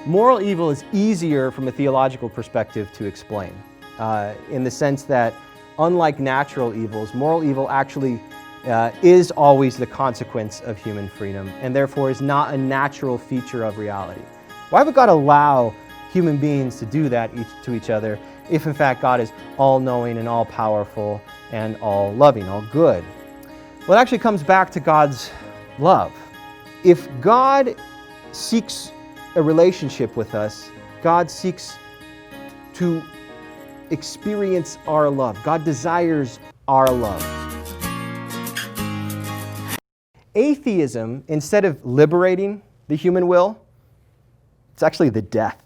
Moral evil is easier from a theological perspective to explain, in the sense that, unlike natural evils, moral evil actually is always the consequence of human freedom, and therefore is not a natural feature of reality. Why would God allow human beings to do that to each other if in fact God is all-knowing and all-powerful and all-loving, all-good? Well, it actually comes back to God's love. If God seeks a relationship with us, God seeks to experience our love. God desires our love. Atheism, instead of liberating the human will, it's actually the death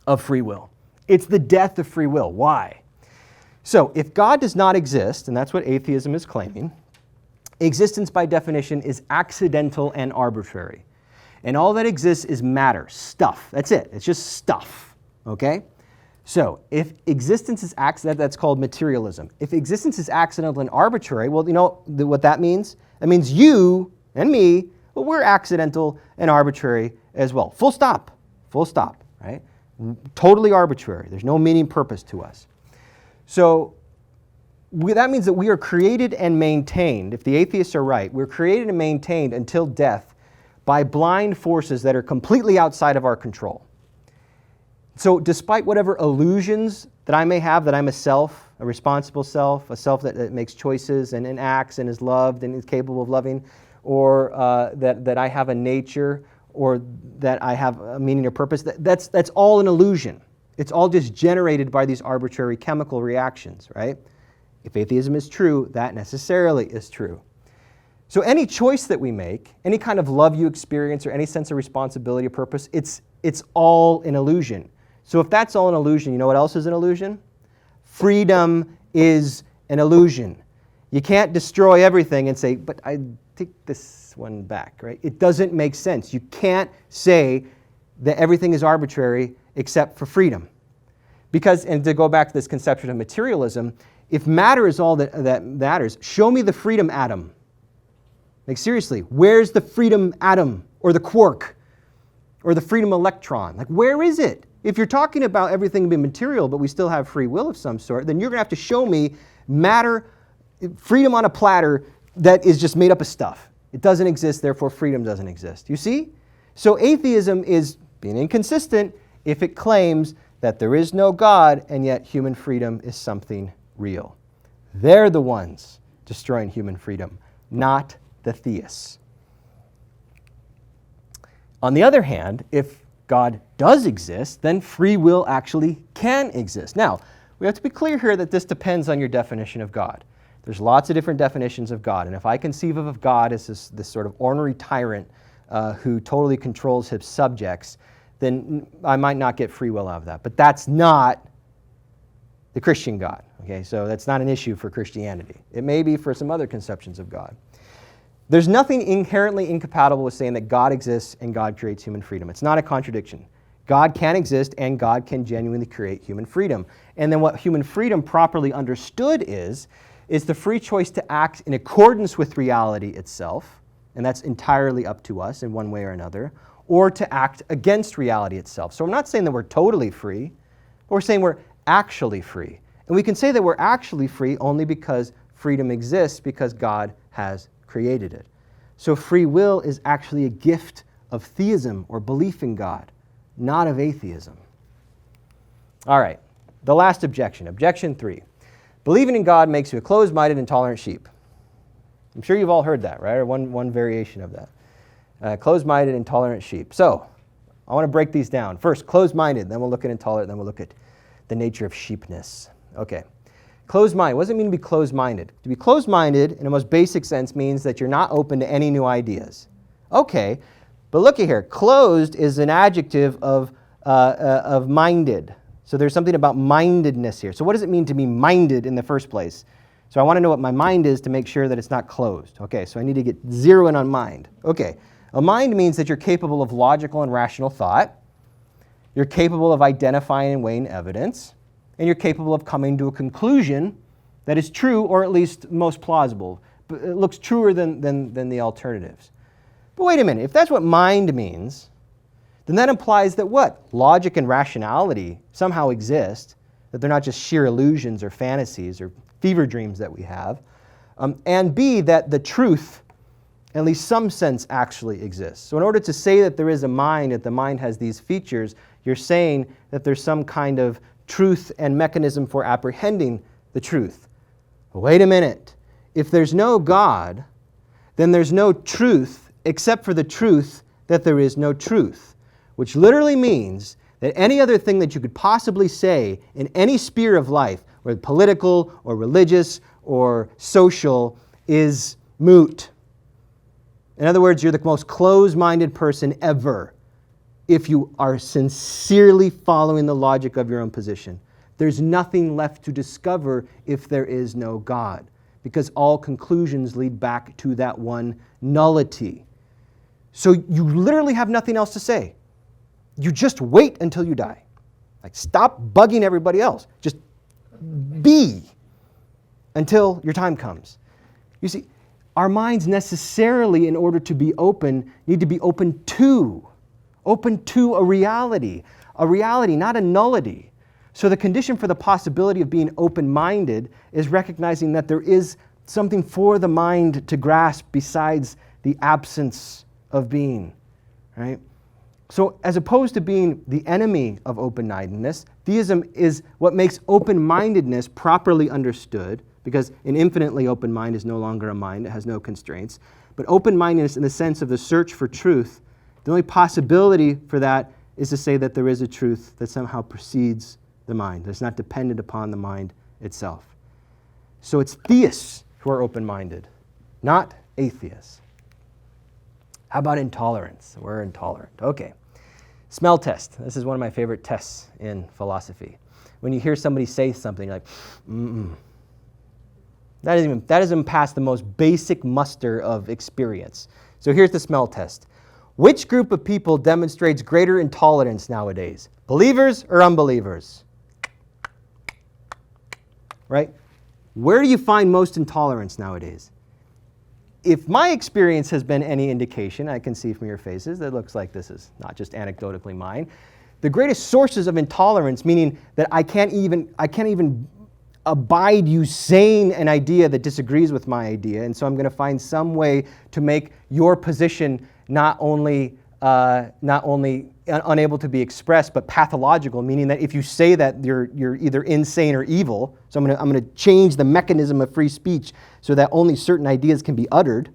of free will. It's the death of free will. Why? So, if God does not exist, and that's what atheism is claiming, existence by definition is accidental and arbitrary. And all that exists is matter, stuff. That's it. It's just stuff. Okay? So, if existence is accidental, that's called materialism. If existence is accidental and arbitrary, well, you know what that means? That means you and me, well, we're accidental and arbitrary as well. Full stop. Full stop, right? Totally arbitrary. There's no meaning, purpose to us. So, that means that we are created and maintained. If the atheists are right, we're created and maintained until death by blind forces that are completely outside of our control. So despite whatever illusions that I may have that I'm a self, a responsible self, a self that makes choices and acts and is loved and is capable of loving, or that I have a nature, or that I have a meaning or purpose, that's all an illusion. It's all just generated by these arbitrary chemical reactions, right? If atheism is true, that necessarily is true. So any choice that we make, any kind of love you experience or any sense of responsibility or purpose, it's all an illusion. So if that's all an illusion, you know what else is an illusion? Freedom is an illusion. You can't destroy everything and say, but I take this one back, right? It doesn't make sense. You can't say that everything is arbitrary except for freedom. Because, and to go back to this conception of materialism, if matter is all that matters, show me the freedom atom. Like seriously, where's the freedom atom or the quark or the freedom electron? Like where is it? If you're talking about everything being material but we still have free will of some sort, then you're going to have to show me matter, freedom on a platter that is just made up of stuff. It doesn't exist, therefore freedom doesn't exist. You see? So atheism is being inconsistent if it claims that there is no God and yet human freedom is something real. They're the ones destroying human freedom, not the theists. On the other hand, if God does exist, then free will actually can exist. Now, we have to be clear here that this depends on your definition of God. There's lots of different definitions of God, and if I conceive of God as this sort of ornery tyrant who totally controls his subjects, then I might not get free will out of that. But that's not the Christian God. Okay, so that's not an issue for Christianity. It may be for some other conceptions of God. There's nothing inherently incompatible with saying that God exists and God creates human freedom. It's not a contradiction. God can exist and God can genuinely create human freedom. And then what human freedom properly understood is the free choice to act in accordance with reality itself, and that's entirely up to us in one way or another, or to act against reality itself. So I'm not saying that we're totally free, but we're saying we're actually free. And we can say that we're actually free only because freedom exists because God has created it. So free will is actually a gift of theism or belief in God, not of atheism. All right, the last objection, objection 3. Believing in God makes you a closed-minded, intolerant sheep. I'm sure you've all heard that, right? Or one variation of that. Closed-minded, intolerant sheep. So, I want to break these down. First, closed-minded, then we'll look at intolerant, then we'll look at the nature of sheepness. Okay. Closed-minded. What does it mean to be closed-minded? To be closed-minded, in a most basic sense, means that you're not open to any new ideas. Okay, but look at here. Closed is an adjective of minded. So there's something about mindedness here. So what does it mean to be minded in the first place? So I want to know what my mind is to make sure that it's not closed. Okay, so I need to get zero in on mind. Okay, a mind means that you're capable of logical and rational thought. You're capable of identifying and weighing evidence. And you're capable of coming to a conclusion that is true, or at least most plausible. But it looks truer than the alternatives. But wait a minute, if that's what mind means, then that implies that what? Logic and rationality somehow exist, that they're not just sheer illusions or fantasies or fever dreams that we have, and B, that the truth, at least some sense, actually exists. So in order to say that there is a mind, that the mind has these features, you're saying that there's some kind of truth and mechanism for apprehending the truth. Wait a minute. If there's no God, then there's no truth except for the truth that there is no truth, which literally means that any other thing that you could possibly say in any sphere of life, whether political or religious or social, is moot. In other words, you're the most closed-minded person ever if you are sincerely following the logic of your own position. There's nothing left to discover if there is no God, because all conclusions lead back to that one nullity. So you literally have nothing else to say. You just wait until you die. Like, stop bugging everybody else. Just be until your time comes. You see, our minds necessarily, in order to be open, need to be open to a reality, not a nullity. So the condition for the possibility of being open-minded is recognizing that there is something for the mind to grasp besides the absence of being, right? So as opposed to being the enemy of open-mindedness, theism is what makes open-mindedness properly understood, because an infinitely open mind is no longer a mind, it has no constraints. But open-mindedness in the sense of the search for truth, the only possibility for that is to say that there is a truth that somehow precedes the mind, that's not dependent upon the mind itself. So it's theists who are open-minded, not atheists. How about intolerance? We're intolerant. Okay. Smell test. This is one of my favorite tests in philosophy. When you hear somebody say something, you're like, That doesn't pass the most basic muster of experience. So here's the smell test. Which group of people demonstrates greater intolerance nowadays? Believers or unbelievers? Right? Where do you find most intolerance nowadays? If my experience has been any indication, I can see from your faces, that looks like this is not just anecdotally mine. The greatest sources of intolerance, meaning that I can't even abide you saying an idea that disagrees with my idea, and so I'm going to find some way to make your position not only unable to be expressed, but pathological, meaning that if you say that, you're either insane or evil. So I'm going to change the mechanism of free speech so that only certain ideas can be uttered.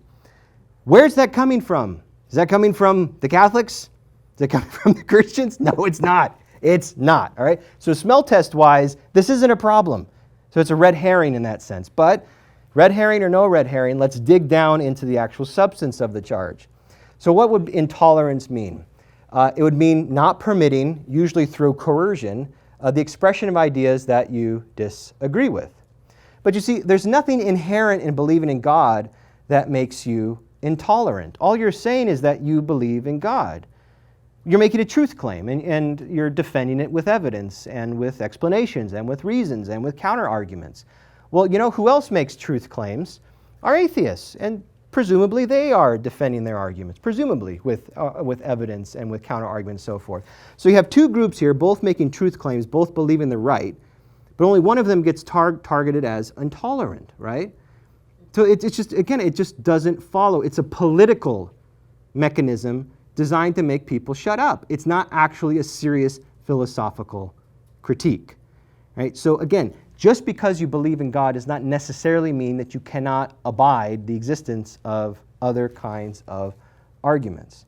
Where's that coming from? Is that coming from the Catholics? Is it coming from the Christians? No, it's not. It's not. All right. So smell test wise, this isn't a problem. So it's a red herring in that sense. But red herring or no red herring, let's dig down into the actual substance of the charge. So what would intolerance mean? It would mean not permitting, usually through coercion, the expression of ideas that you disagree with. But you see, there's nothing inherent in believing in God that makes you intolerant. All you're saying is that you believe in God. You're making a truth claim, and you're defending it with evidence and with explanations and with reasons and with counter-arguments. Well, you know who else makes truth claims? Are atheists, and presumably they are defending their arguments, presumably with evidence and with counter-arguments and so forth. So you have two groups here, both making truth claims, both believing they're right, but only one of them gets targeted as intolerant, right? So it's just, again, it just doesn't follow. It's a political mechanism designed to make people shut up. It's not actually a serious philosophical critique, right? So again, just because you believe in God does not necessarily mean that you cannot abide the existence of other kinds of arguments.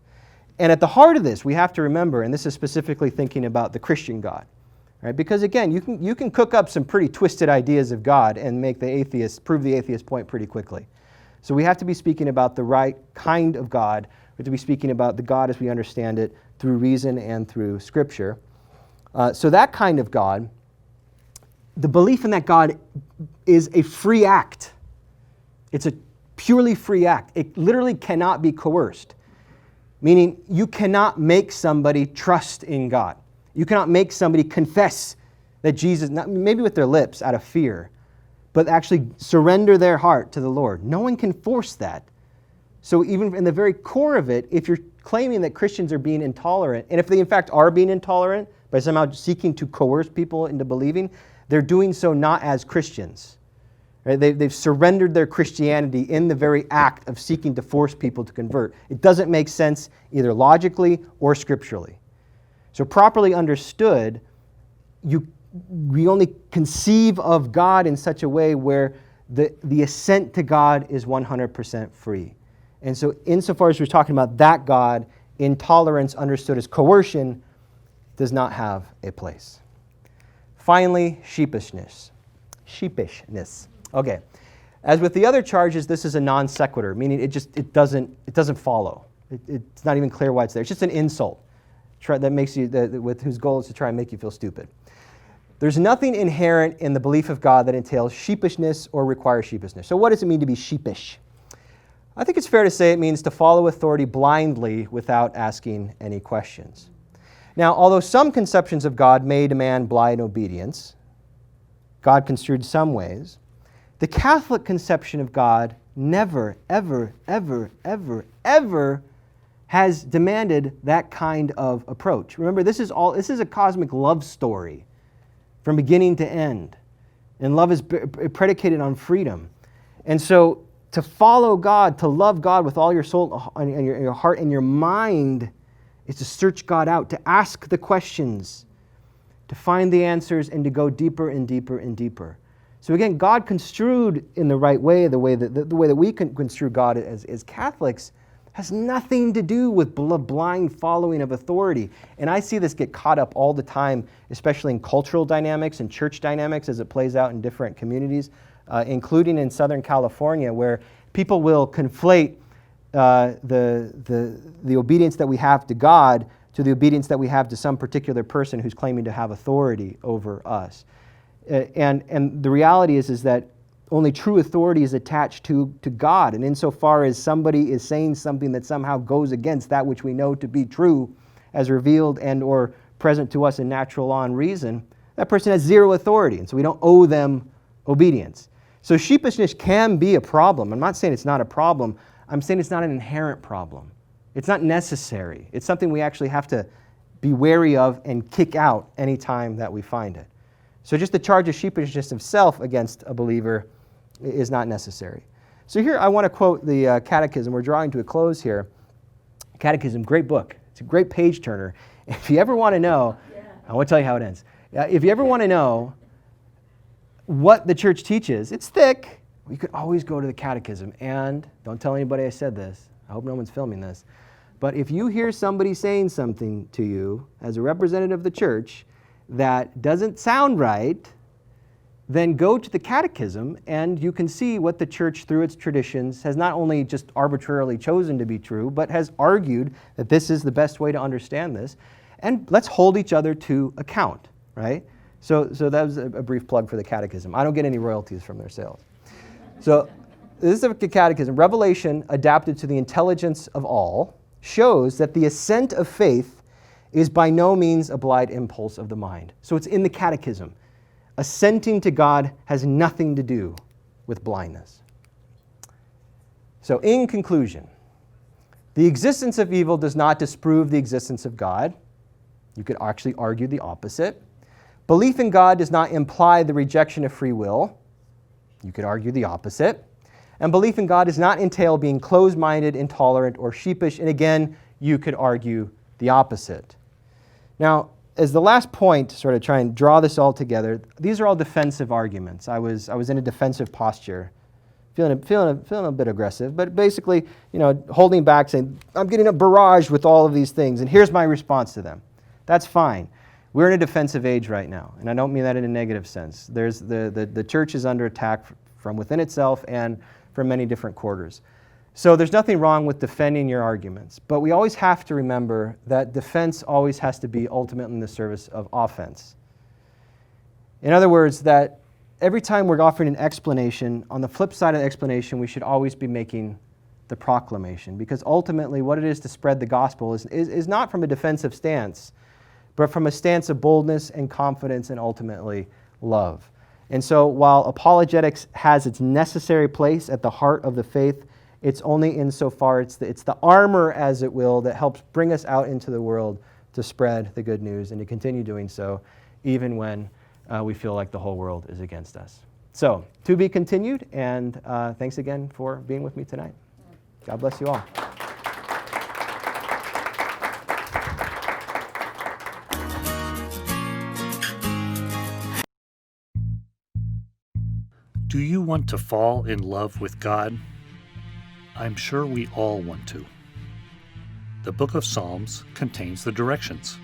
And at the heart of this, we have to remember, and this is specifically thinking about the Christian God, right? Because again, you can cook up some pretty twisted ideas of God and prove the atheist point pretty quickly. So we have to be speaking about the right kind of God. We have to be speaking about the God as we understand it through reason and through Scripture. So that kind of God, the belief in that God is a free act. It's a purely free act. It literally cannot be coerced, meaning you cannot make somebody trust in God. You cannot make somebody confess that Jesus, maybe with their lips out of fear, but actually surrender their heart to the Lord. No one can force that. So even in the very core of it, if you're claiming that Christians are being intolerant, and if they in fact are being intolerant by somehow seeking to coerce people into believing, they're doing so not as Christians. Right? They've surrendered their Christianity in the very act of seeking to force people to convert. It doesn't make sense either logically or scripturally. So properly understood, we only conceive of God in such a way where the assent to God is 100% free. And so insofar as we're talking about that God, intolerance understood as coercion does not have a place. Finally, sheepishness. Sheepishness. Okay. As with the other charges, this is a non sequitur, meaning it doesn't follow. It's not even clear why it's there. It's just an insult that makes you with whose goal is to try and make you feel stupid. There's nothing inherent in the belief of God that entails sheepishness or requires sheepishness. So what does it mean to be sheepish? I think it's fair to say it means to follow authority blindly without asking any questions. Now, although some conceptions of God may demand blind obedience, God construed some ways, the Catholic conception of God never, ever, ever, ever, ever has demanded that kind of approach. Remember, this is a cosmic love story from beginning to end. And love is predicated on freedom. And so to follow God, to love God with all your soul and your heart and your mind is to search God out, to ask the questions, to find the answers, and to go deeper and deeper and deeper. So again, God construed in the right way, the way that we can construe God as Catholics, has nothing to do with blind following of authority. And I see this get caught up all the time, especially in cultural dynamics and church dynamics as it plays out in different communities, including in Southern California, where people will conflate the obedience that we have to God to the obedience that we have to some particular person who's claiming to have authority over us. And the reality is that only true authority is attached to God. And insofar as somebody is saying something that somehow goes against that which we know to be true as revealed and or present to us in natural law and reason, that person has zero authority. And so we don't owe them obedience. So sheepishness can be a problem. I'm not saying it's not a problem. I'm saying it's not an inherent problem. It's not necessary. It's something we actually have to be wary of and kick out any time that we find it. So just the charge of sheepishness of self against a believer is not necessary. So here I want to quote the Catechism. We're drawing to a close here. Catechism, great book. It's a great page turner. If you ever want to know, I won't tell you how it ends. If you ever want to know what the church teaches, it's thick. You could always go to the Catechism. And don't tell anybody I said this. I hope no one's filming this. But if you hear somebody saying something to you as a representative of the church that doesn't sound right, then go to the Catechism and you can see what the church, through its traditions, has not only just arbitrarily chosen to be true, but has argued that this is the best way to understand this. And let's hold each other to account, right? So that was a brief plug for the Catechism. I don't get any royalties from their sales. So this is the Catechism. Revelation, adapted to the intelligence of all, shows that the assent of faith is by no means a blind impulse of the mind. So it's in the Catechism. Assenting to God has nothing to do with blindness. So in conclusion, the existence of evil does not disprove the existence of God. You could actually argue the opposite. Belief in God does not imply the rejection of free will. You could argue the opposite. And belief in God does not entail being closed-minded, intolerant, or sheepish. And again, you could argue the opposite. Now, as the last point, to sort of try and draw this all together, these are all defensive arguments. I was in a defensive posture, feeling a bit aggressive, but basically, holding back, saying, I'm getting barraged with all of these things, and here's my response to them. That's fine. We're in a defensive age right now, and I don't mean that in a negative sense. There's the church is under attack from within itself and from many different quarters. So there's nothing wrong with defending your arguments, but we always have to remember that defense always has to be ultimately in the service of offense. In other words, that every time we're offering an explanation, on the flip side of the explanation, we should always be making the proclamation, because ultimately what it is to spread the gospel is not from a defensive stance, but from a stance of boldness and confidence and ultimately love. And so while apologetics has its necessary place at the heart of the faith, It's only insofar it's the armor, as it will, that helps bring us out into the world to spread the good news and to continue doing so, even when we feel like the whole world is against us. So, to be continued, and thanks again for being with me tonight. God bless you all. Do you want to fall in love with God? I'm sure we all want to. The book of Psalms contains the directions.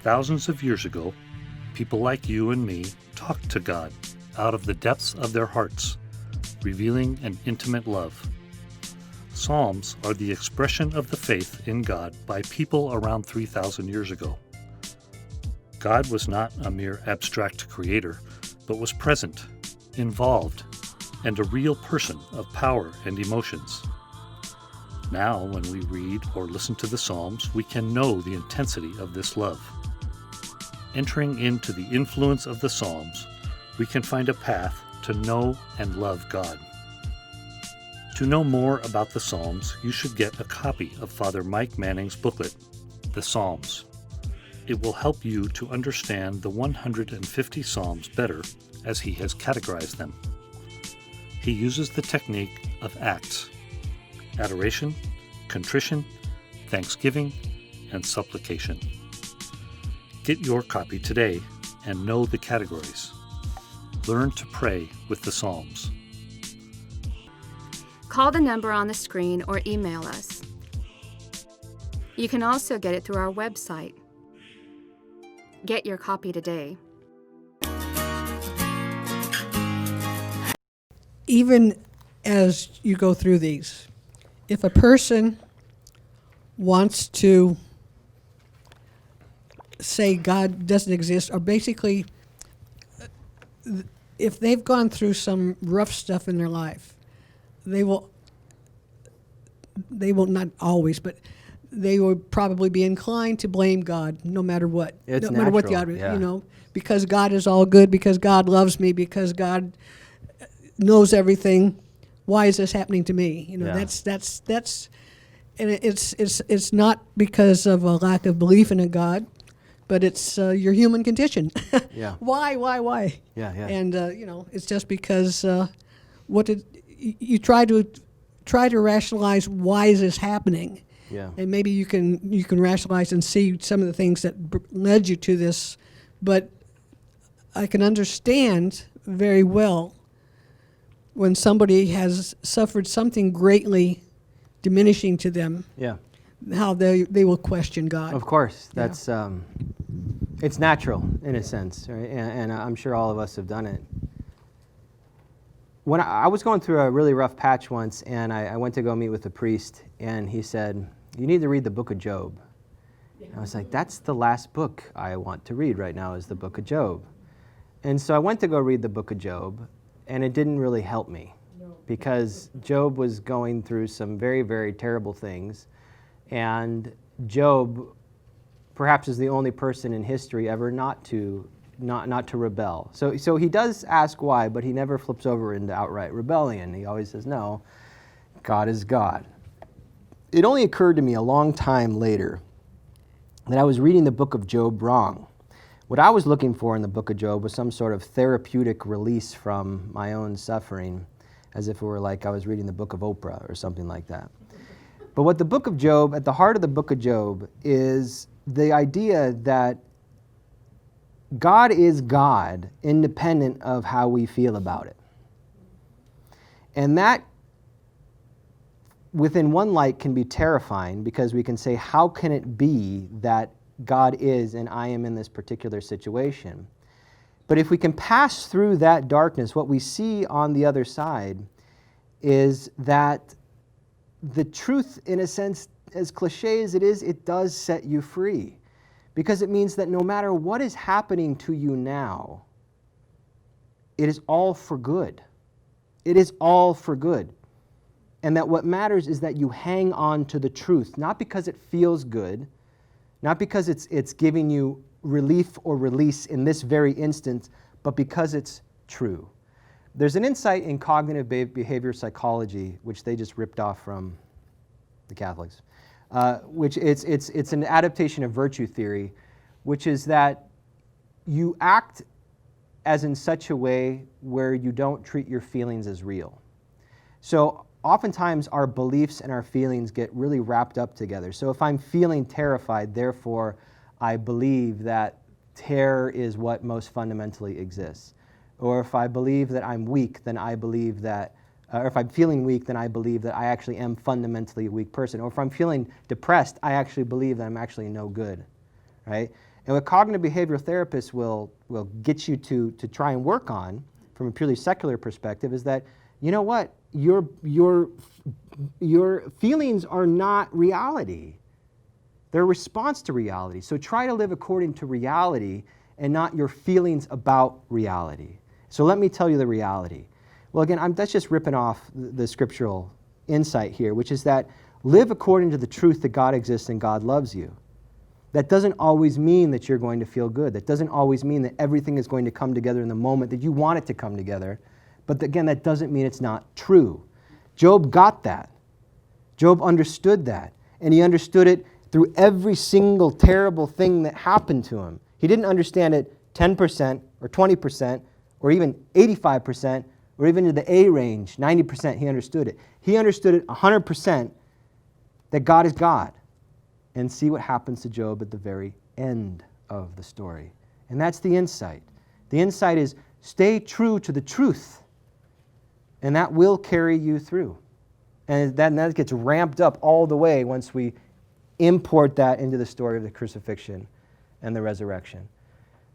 Thousands of years ago, people like you and me talked to God out of the depths of their hearts, revealing an intimate love. Psalms are the expression of the faith in God by people around 3,000 years ago. God was not a mere abstract creator, but was present, involved, and a real person of power and emotions. Now, when we read or listen to the Psalms, we can know the intensity of this love. Entering into the influence of the Psalms, we can find a path to know and love God. To know more about the Psalms, you should get a copy of Father Mike Manning's booklet, The Psalms. It will help you to understand the 150 Psalms better as he has categorized them. He uses the technique of acts: adoration, contrition, thanksgiving, and supplication. Get your copy today and know the categories. Learn to pray with the Psalms. Call the number on the screen or email us. You can also get it through our website. Get your copy today. Even as you go through these, if a person wants to say God doesn't exist, or basically if they've gone through some rough stuff in their life, they will not always, but they will probably be inclined to blame God no matter what. It's no matter what the natural, other, because God is all good, because God loves me, because God knows everything. Why is this happening to me? That's and it's not because of a lack of belief in a God, but it's your human condition. Yeah. Why? Yeah. And it's just because you try to rationalize why is this happening? Yeah. And maybe you can rationalize and see some of the things that led you to this, but I can understand very well when somebody has suffered something greatly diminishing to them, how they will question God. Of course, that's it's natural in a sense, right? And I'm sure all of us have done it. When I was going through a really rough patch once, and I went to go meet with a priest, and he said, "You need to read the book of Job." I was like, "That's the last book I want to read right now, is the book of Job." And so I went to go read the book of Job, and it didn't really help me, because Job was going through some very, very terrible things, and Job perhaps is the only person in history ever not to rebel. So he does ask why, but he never flips over into outright rebellion. He always says, no, God is God. It only occurred to me a long time later that I was reading the book of Job wrong. What I was looking for in the book of Job was some sort of therapeutic release from my own suffering, as if it were like I was reading the book of Oprah or something like that. But what the book of Job, at the heart of the book of Job, is the idea that God is God, independent of how we feel about it. And that, within one light, can be terrifying, because we can say, how can it be that God is and I am in this particular situation? But if we can pass through that darkness, what we see on the other side is that the truth, in a sense, as cliche as it is, it does set you free. Because it means that no matter what is happening to you now, it is all for good. It is all for good. And that what matters is that you hang on to the truth, not because it feels good, not because it's giving you relief or release in this very instant, but because it's true. There's an insight in cognitive behavior psychology, which they just ripped off from the Catholics, which it's an adaptation of virtue theory, which is that you act as in such a way where you don't treat your feelings as real. So oftentimes our beliefs and our feelings get really wrapped up together. So if I'm feeling terrified, therefore I believe that terror is what most fundamentally exists. Or if I believe that I'm weak, then I believe that, or if I'm feeling weak, then I believe that I actually am fundamentally a weak person. Or if I'm feeling depressed, I actually believe that I'm actually no good, right? And what cognitive behavioral therapists will get you to try and work on, from a purely secular perspective, is that, you know what, your feelings are not reality. They're a response to reality. So try to live according to reality and not your feelings about reality. So let me tell you the reality. Well, again, that's just ripping off the scriptural insight here, which is that live according to the truth that God exists and God loves you. That doesn't always mean that you're going to feel good. That doesn't always mean that everything is going to come together in the moment that you want it to come together. But again, that doesn't mean it's not true. Job got that. Job understood that. And he understood it through every single terrible thing that happened to him. He didn't understand it 10% or 20% or even 85% or even to the A range, 90% he understood it. He understood it 100% that God is God. And see what happens to Job at the very end of the story. And that's the insight. The insight is stay true to the truth. And that will carry you through. And that gets ramped up all the way once we import that into the story of the crucifixion and the resurrection.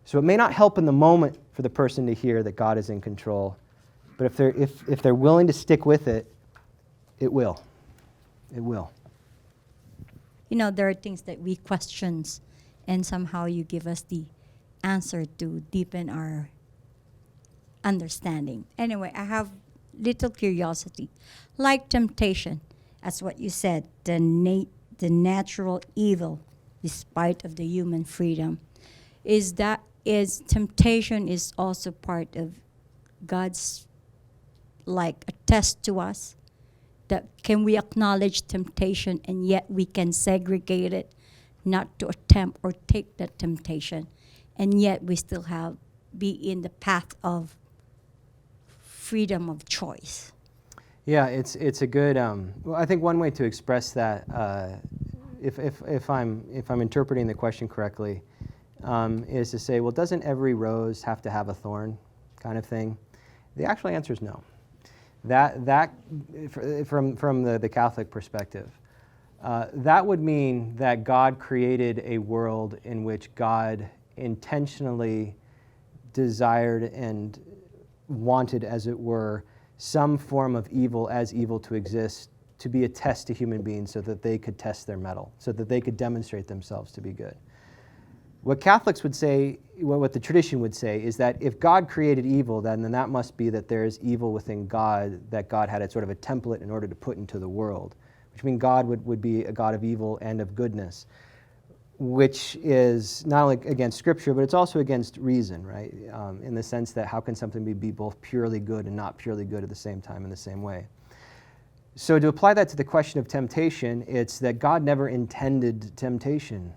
So it may not help in the moment for the person to hear that God is in control, but if they're willing to stick with it, it will. It will. You know, there are things that we question, and somehow you give us the answer to deepen our understanding. Anyway, I have little curiosity. Like temptation, as what you said, the natural evil, despite of the human freedom, is temptation is also part of God's, like, a test to us? That can we acknowledge temptation and yet we can segregate it, not to attempt or take that temptation, and yet we still be in the path of freedom of choice? Yeah, it's a good. Well, I think one way to express that, if I'm interpreting the question correctly, is to say, well, doesn't every rose have to have a thorn, kind of thing? The actual answer is no. That from the Catholic perspective, that would mean that God created a world in which God intentionally desired and wanted, as it were, some form of evil as evil to exist, to be a test to human beings so that they could test their mettle, so that they could demonstrate themselves to be good. What Catholics would say, what the tradition would say, is that if God created evil, then that must be that there is evil within God, that God had a sort of a template in order to put into the world, which means God would be a God of evil and of goodness, which is not only against Scripture, but it's also against reason, right? In the sense that how can something be both purely good and not purely good at the same time in the same way? So to apply that to the question of temptation, it's that God never intended temptation.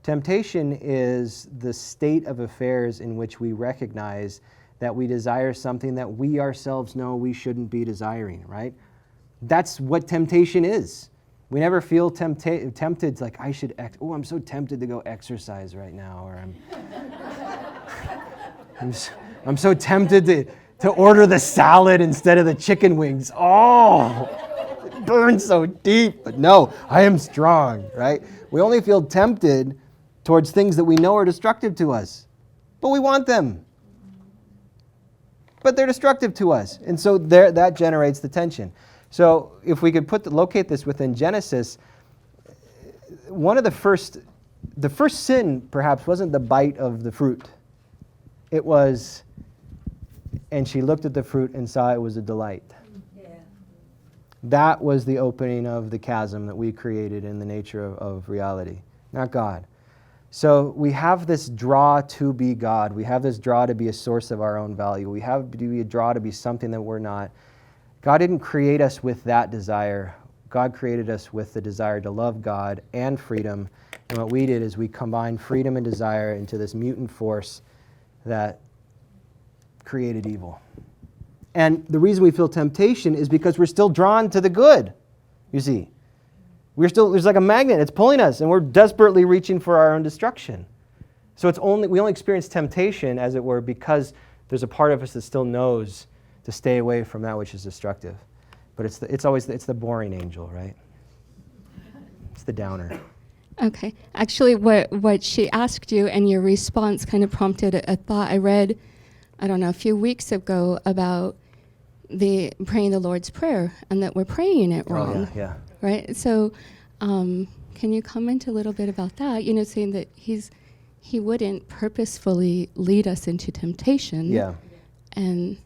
Temptation is the state of affairs in which we recognize that we desire something that we ourselves know we shouldn't be desiring, right? That's what temptation is. We never feel tempted, like I should, I'm so tempted to go exercise right now, or I'm so tempted to order the salad instead of the chicken wings. Oh, it burns so deep, but no, I am strong, right? We only feel tempted towards things that we know are destructive to us, but we want them. But they're destructive to us, and so that generates the tension. So if we could locate this within Genesis, one of the first sin perhaps wasn't the bite of the fruit. It was, and she looked at the fruit and saw it was a delight. Yeah. That was the opening of the chasm that we created in the nature of reality, not God. So we have this draw to be God. We have this draw to be a source of our own value. We have a draw to be something that we're not. God didn't create us with that desire. God created us with the desire to love God and freedom. And what we did is we combined freedom and desire into this mutant force that created evil. And the reason we feel temptation is because we're still drawn to the good, you see. There's like a magnet, it's pulling us, and we're desperately reaching for our own destruction. So we only experience temptation, as it were, because there's a part of us that still knows to stay away from that which is destructive. But it's always the boring angel, right? It's the downer. Okay. Actually, what she asked you and your response kind of prompted a thought. I read, I don't know, a few weeks ago about the praying the Lord's Prayer and that we're praying it wrong. Oh, yeah. Right? So can you comment a little bit about that? You know, saying that he wouldn't purposefully lead us into temptation. Yeah. And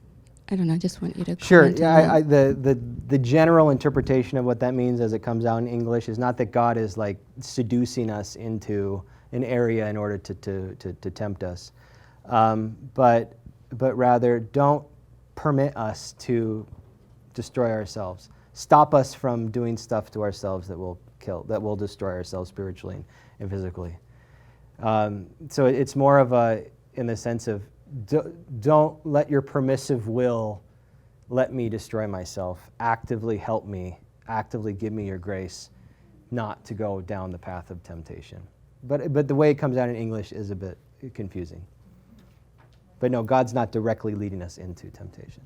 I don't know, I just want you to Sure. comment on that. The general interpretation of what that means as it comes out in English is not that God is like seducing us into an area in order to tempt us, but rather don't permit us to destroy ourselves. Stop us from doing stuff to ourselves that will destroy ourselves spiritually and physically. So it's more of in the sense of don't let your permissive will let me destroy myself. Actively help me. Actively give me your grace not to go down the path of temptation. But the way it comes out in English is a bit confusing. But no, God's not directly leading us into temptation.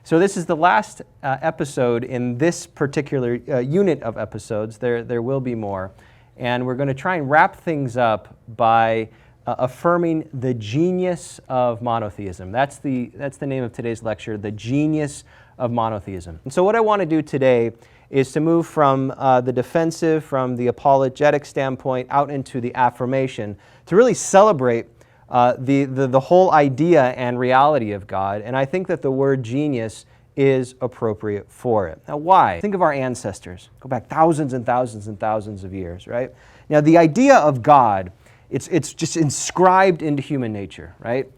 So this is the last episode in this particular unit of episodes. There will be more. And we're going to try and wrap things up by affirming the genius of monotheism. That's the name of today's lecture, the genius of monotheism. And so what I want to do today is to move from the defensive, from the apologetic standpoint, out into the affirmation, to really celebrate the whole idea and reality of God. And I think that the word genius is appropriate for it. Now, why? Think of our ancestors. Go back thousands and thousands and thousands of years, right? Now, the idea of God, it's just inscribed into human nature, right?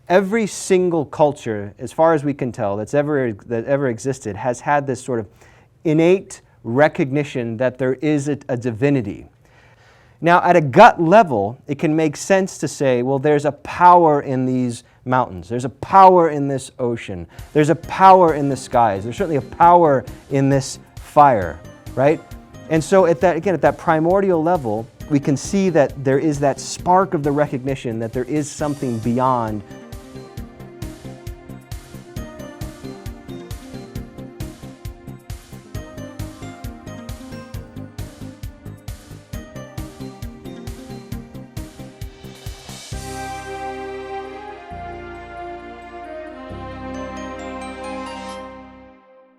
Every single culture, as far as we can tell, that ever existed, has had this sort of innate recognition that there is a divinity. Now, at a gut level, it can make sense to say, well, there's a power in these mountains. There's a power in this ocean. There's a power in the skies. There's certainly a power in this fire, right? And so at that primordial level, we can see that there is that spark of the recognition that there is something beyond